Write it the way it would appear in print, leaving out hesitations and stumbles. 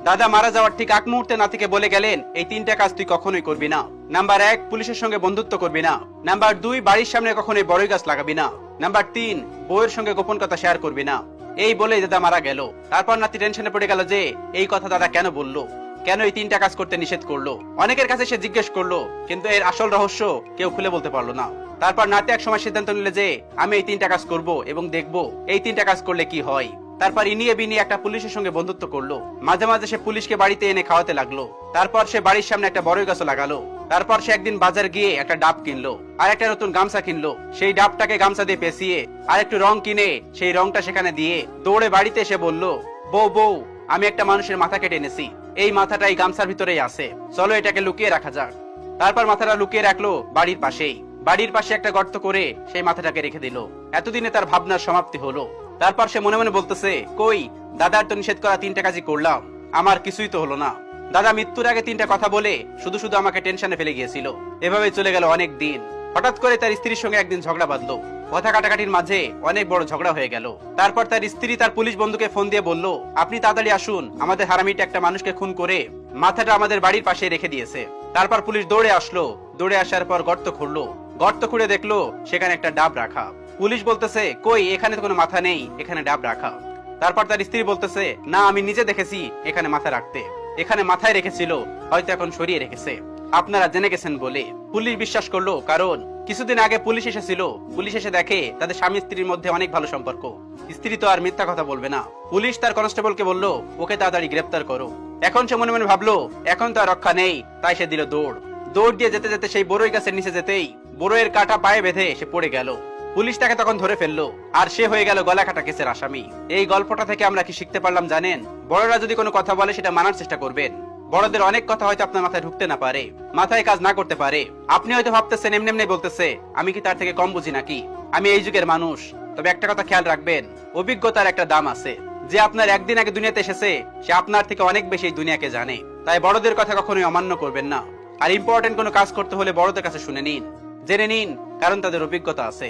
দাদা মারা যাওয়ার ঠিক আগ মুহূর্তে নাতিকে বলে গেলেন, এই তিনটা কাজ তুই কখনোই করবি না। নাম্বার 1, পুলিশের সঙ্গে বন্ধুত্ব করবি না। নাম্বার 2, বাড়ির সামনে কখনোই বড়ই গাছ লাগাবি না। নাম্বার 3, বউয়ের সঙ্গে গোপন কথা শেয়ার করবি না। এই বলেই দাদা মারা গেল। তারপর নাতি টেনশনে পড়ে গেল যে এই কথা দাদা কেন বললো, কেন এই তিনটা কাজ করতে নিষেধ করলো। অনেকের কাছে সে জিজ্ঞেস করলো, কিন্তু এর আসল রহস্য কেউ খুলে বলতে পারলো না। তারপর নাতি এক সময় সিদ্ধান্ত নিল যে আমি এই তিনটা কাজ করব এবং দেখব এই তিনটা কাজ করলে কি হয়। তারপর ইনিয়ে বিনিয়ে একটা পুলিশের সঙ্গে বন্ধুত্ব করলো। মাঝে মাঝে সে পুলিশকে বাড়িতে এনে খাওয়াতে লাগলো। তারপর সে বাড়ির সামনে একটা বড়ই গাছও লাগালো। তারপর সে একদিন বাজার গিয়ে একটা ডাব কিনলো আর একটা নতুন গামছা কিনলো। সেই ডাবটাকে গামছা দিয়ে পেঁচিয়ে আর একটু রং কিনে সেই রংটা সেখানে দিয়ে দৌড়ে বাড়িতে এসে বলল, বউ বউ, আমি একটা মানুষের মাথা কেটে এনেছি। এই মাথাটা এই গামছার ভিতরেই আছে, চলো এটাকে লুকিয়ে রাখা যাক। তারপর মাথাটা লুকিয়ে রাখলো বাড়ির পাশেই। বাড়ির পাশে একটা গর্ত করে সেই মাথাটাকে রেখে দিল। এতদিনে তার ভাবনার সমাপ্তি হলো। তারপর সে মনে মনে বলতেছে, কই দাদার তো নিষেধ করা তিনটা কাজই করলাম, আমার কিছুই তো হলো না। দাদা মৃত্যুর আগে তিনটা কথা বলে শুধু শুধু আমাকে টেনশনে ফেলে গিয়েছিল। এভাবে চলে গেল অনেক দিন। হঠাৎ করে তার স্ত্রীর সঙ্গে একদিন ঝগড়া বাঁধলো। কথা কাটাকাটির মাঝে অনেক বড় ঝগড়া হয়ে গেল। তারপর তার স্ত্রী তার পুলিশ বন্ধুকে ফোন দিয়ে বলল, আপনি তাড়াতাড়ি আসুন, আমাদের হারামিটা একটা মানুষকে খুন করে মাথাটা আমাদের বাড়ির পাশে রেখে দিয়েছে। তারপর পুলিশ দৌড়ে আসলো। দৌড়ে আসার পর গর্ত খুঁড়লো। গর্ত খুঁড়ে দেখলো সেখানে একটা ডাব রাখা। পুলিশ বলতেছে, কই এখানে তো কোনো মাথা নেই, এখানে ডাব রাখা। তারপর তার স্ত্রী বলতেছে, না আমি নিজে দেখেছি এখানে মাথা রাখতে, এখানে মাথায় রেখেছিল, হয়তো এখন সরিয়ে রেখেছে, আপনারা জেনে গেছেন বলে। পুলিশ বিশ্বাস করলো, কারণ কিছুদিন আগে পুলিশ এসেছিল। পুলিশ এসে দেখে তাদের স্বামী স্ত্রীর মধ্যে অনেক ভালো সম্পর্ক। স্ত্রী তো আর মিথ্যা কথা বলবে না। পুলিশ তার কনস্টেবলকে বলল, ওকে তাড়াতাড়ি গ্রেফতার করো। এখন সে মনে মনে ভাবলো এখন তো আর রক্ষা নেই, তাই সে দিল দৌড়। দৌড় দিয়ে যেতে যেতে সেই বড়ই গাছের নিচে যেতেই বড়ইয়ের কাঁটা পায়ে বেঁধে সে পড়ে গেল। পুলিশ তাকে তখন ধরে ফেললো আর সে হয়ে গেল গলা কাটা কেসের আসামি। এই গল্পটা থেকে আমরা কি শিখতে পারলাম জানেন? বড়রা যদি কোনো কথা বলে সেটা মানার চেষ্টা করবেন। বড়দের অনেক কথা হয়তো আপনার মাথায় ঢুকতে না পারে, মাথায় কাজ না করতে পারে। আপনি হয়তো ভাবতেছেন এমনি এমনি বলতেছে, আমি কি তার থেকে কম বুঝি নাকি, আমি এই যুগের মানুষ। তবে একটা কথা খেয়াল রাখবেন, অভিজ্ঞতার একটা দাম আছে। যে আপনার একদিন আগে দুনিয়াতে এসেছে সে আপনার থেকে অনেক বেশি এই দুনিয়াকে জানে। তাই বড়দের কথা কখনোই অমান্য করবেন না। আর ইম্পর্টেন্ট কোনো কাজ করতে হলে বড়দের কাছে শুনে নিন, জেনে নিন, কারণ তাদের অভিজ্ঞতা আছে।